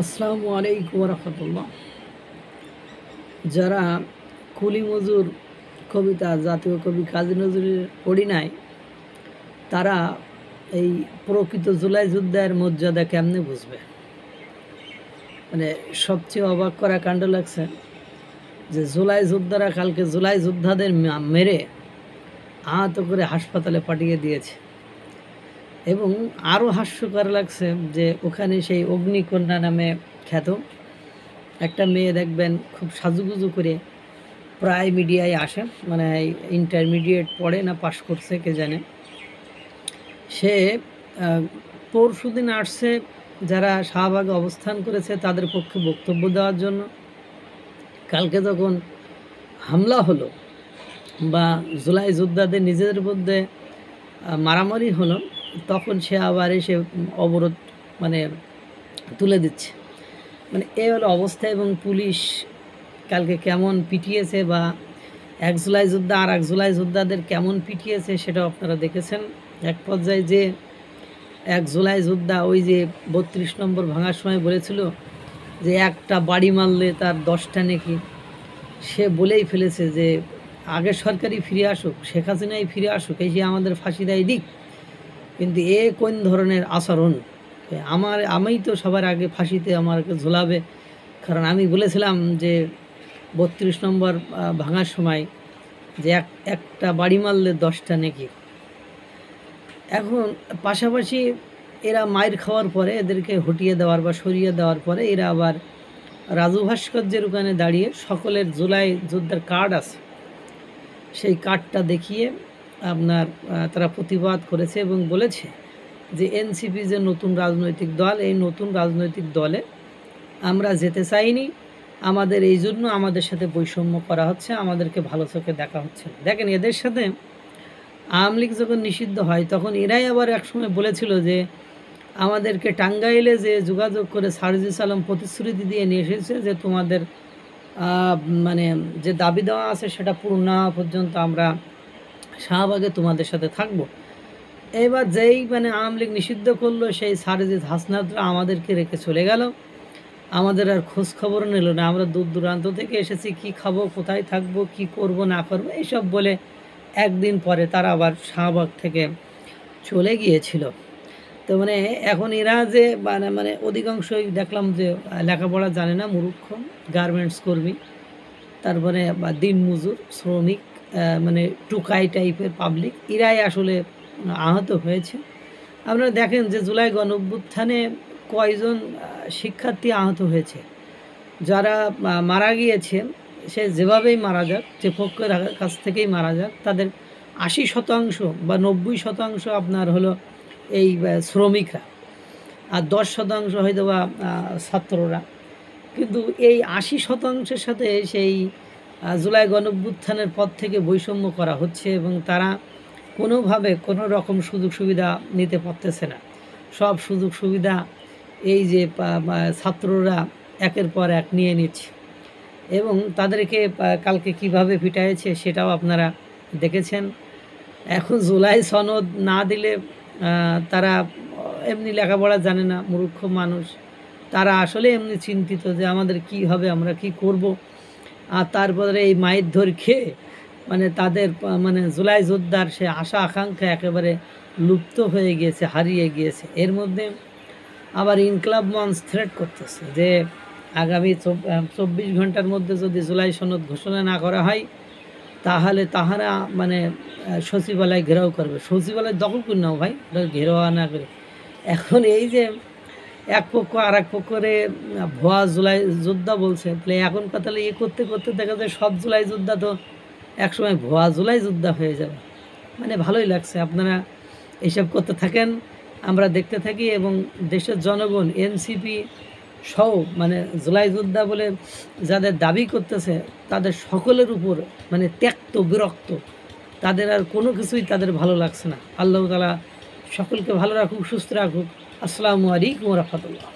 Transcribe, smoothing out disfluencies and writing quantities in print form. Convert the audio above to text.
আসসালামু আলাইকুম রহমতুল্লাহ। যারা কুলি মজুর কবিতা জাতীয় কবি কাজী নজরুলের পড়ি নাই, তারা এই প্রকৃত জুলাই যুদ্ধের মর্যাদা কেমনে বুঝবে? মানে সবচেয়ে অবাক করা কাণ্ড লাগছে যে জুলাই যোদ্ধারা কালকে জুলাই যোদ্ধাদের মেরে আহত করে হাসপাতালে পাঠিয়ে দিয়েছে। এবং আরও হাস্যকর লাগছে যে ওখানে সেই অগ্নিকন্যা নামে খ্যাত একটা মেয়ে দেখবেন খুব সাজুগুজু করে প্রায় মিডিয়ায় আসে, মানে ইন্টারমিডিয়েট পড়ে না পাশ করছে কে জানে। সে পরশু দিন আসছে যারা শাহবাগে অবস্থান করেছে তাদের পক্ষে বক্তব্য দেওয়ার জন্য। কালকে যখন হামলা হলো বা জুলাই যোদ্ধাদের নিজেদের মধ্যে মারামারি হলো, তখন সে আবার এসে অবরোধ মানে তুলে দিচ্ছে। মানে এই হলো অবস্থা। এবং পুলিশ কালকে কেমন পিটিয়েছে বা এক জুলাই যোদ্ধা আর এক জুলাই যোদ্ধাদের কেমন পিটিয়েছে সেটাও আপনারা দেখেছেন। এক পর্যায়ে যে এক জুলাই যোদ্ধা ওই যে ৩২ নম্বর ভাঙার সময় বলেছিল যে একটা বাড়ি মারলে তার 10টা নাকি, সে বলেই ফেলেছে যে আগে সরকারই ফিরে আসুক, শেখ হাসিনাই ফিরে আসুক, এই যে আমাদের ফাঁসি দেয় দিক। কিন্তু এ কোন ধরনের আচরণ? আমি তো সবার আগে ফাঁসিতে আমাকে ঝোলাবে, কারণ আমি বলেছিলাম যে ৩২ নম্বর ভাঙার সময় যে একটা বাড়ি মারলে 10টা নাকি। এখন পাশাপাশি এরা মায়ের খাওয়ার পরে এদেরকে হটিয়ে দেওয়ার বা সরিয়ে দেওয়ার পরে এরা আবার রাজু ভাস্কর্যের ওখানে দাঁড়িয়ে সকলের জুলাই যোদ্ধার কার্ড আছে, সেই কার্ডটা দেখিয়ে আপনার তারা প্রতিবাদ করেছে এবং বলেছে যে এনসিপি যে নতুন রাজনৈতিক দল, এই নতুন রাজনৈতিক দলে আমরা যেতে চাইনি, আমাদের এই জন্য আমাদের সাথে বৈষম্য করা হচ্ছে, আমাদেরকে ভালো চোখে দেখা হচ্ছে। দেখেন, এদের সাথে আওয়ামী লীগ যখন নিষিদ্ধ হয় তখন এরাই আবার একসময় বলেছিল যে আমাদেরকে টাঙ্গাইলে যে যোগাযোগ করে সারজিস আলম প্রতিশ্রুতি দিয়ে নিয়ে এসেছে যে তোমাদের মানে যে দাবি দেওয়া আছে সেটা পূরণ না হওয়া পর্যন্ত আমরা শাহবাগে তোমাদের সাথে থাকব। এবার যেই মানে আওয়ামী লীগ নিষিদ্ধ করলো, সেই সারজিৎ হাসনাতরা আমাদেরকে রেখে চলে গেল, আমাদের আর খোঁজ খবর নিল না। আমরা দূর দূরান্ত থেকে এসেছি, কি খাবো, কোথায় থাকবো, কি করব না করবো, এইসব বলে একদিন পরে তারা আবার শাহবাগ থেকে চলে গিয়েছিল। তো মানে এখন এরা যে মানে অধিকাংশই দেখলাম যে লেখাপড়া জানে না, মূর্খ, গার্মেন্টস কর্মী, তারপরে বা দিনমজুর, শ্রমিক, মানে টুকাই টাইপের পাবলিক, এরাই আসলে আহত হয়েছে। আপনারা দেখেন যে জুলাই গণঅভ্যুত্থানে কয়জন শিক্ষার্থী আহত হয়েছে। যারা মারা গিয়েছে, সে যেভাবেই মারা যাক, যে পক্ষের কাছ থেকেই মারা যাক, তাদের 80% বা 90% আপনার হলো এই শ্রমিকরা, আর 10% হয়তো বা ছাত্ররা। কিন্তু এই 80%-এর সাথে সেই জুলাই গণঅভ্যুত্থানের পর থেকে বৈষম্য করা হচ্ছে এবং তারা কোনোভাবে কোনো রকম সুযোগ সুবিধা নিতে পারতেছে না। সব সুযোগ সুবিধা এই যে ছাত্ররা একের পর এক নিয়ে নিচ্ছে এবং তাদেরকে কালকে কিভাবে পিটাইছে সেটাও আপনারা দেখেছেন। এখন জুলাই সনদ না দিলে তারা এমনি লেখাপড়া জানে না, মূর্খ মানুষ, তারা আসলে এমনি চিন্তিত যে আমাদের কি হবে, আমরা কি করব। আর তারপরে এই মায়ের ধর খেয়ে মানে তাদের মানে জুলাই যোদ্ধার সে আশা আকাঙ্ক্ষা একেবারে লুপ্ত হয়ে গিয়েছে, হারিয়ে গিয়েছে। এর মধ্যে আবার ইনকলাব মঞ্চ থ্রেট করতেছে যে আগামী 24 ঘন্টার মধ্যে যদি জুলাই সনদ ঘোষণা না করা হয় তাহলে তাহারা মানে সচিবালয় ঘেরাও করবে। সচিবালয় দখল করে নাও ভাই, ঘেরাও না করে। এখন এই যে এক পক্ষ আর এক পক্ষরে ভুয়া জুলাই যোদ্ধা বলছে, তাহলে এখন কথা করতে করতে দেখা যায় সব জুলাই যোদ্ধা তো একসময় ভুয়া জুলাই যোদ্ধা হয়ে যাবে। মানে ভালোই লাগছে, আপনারা এইসব করতে থাকেন, আমরা দেখতে থাকি এবং দেশের জনগণ এনসিপি সহ মানে জুলাই যোদ্ধা বলে যাদের দাবি করতেছে তাদের সকলের উপর মানে ত্যক্ত বিরক্ত, তাদের আর কোনো কিছুই তাদের ভালো লাগছে না। আল্লাহ তাআলা সকলকে ভালো রাখুক, সুস্থ রাখুক। আসসালামু আলাইকুম ওয়া রাহমাতুল্লাহ।